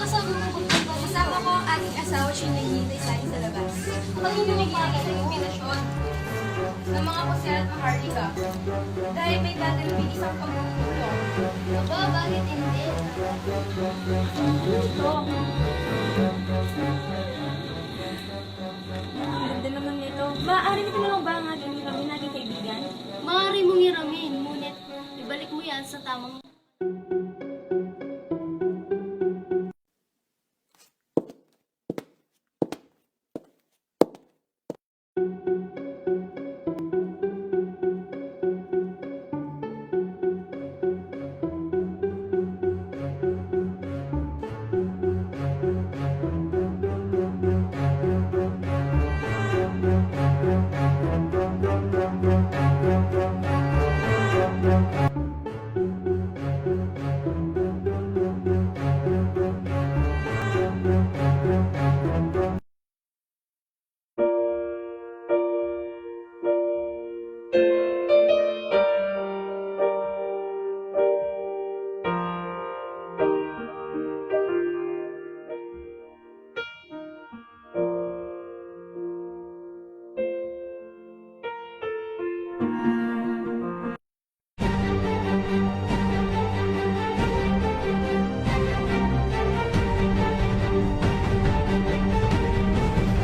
kasama mo pupunta? Kasama ko ang aking asawa, siya naghihintay sa akin sa labas. Kanino mo pa? Nagbibigay ng imbinasyon ng mga kusel at maharlika. Dahil may dadalawin isang pagpupulong. Aba, bakit hindi? Ito. Ganda naman nito. Maaari mo na lang ba ang ating kami naging kaibigan? Maaari mong hiramin, ngunit ibalik mo yan sa tamang...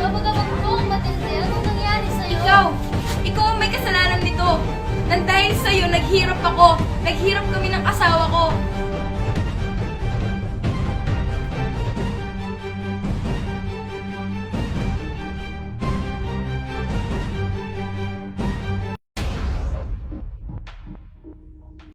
Kapag-kapag po ang matindi, anong nangyari sa'yo? Ikaw ang may kasalanan nito. Nang dahil sa'yo, naghirap ako. Naghirap kami ng asawa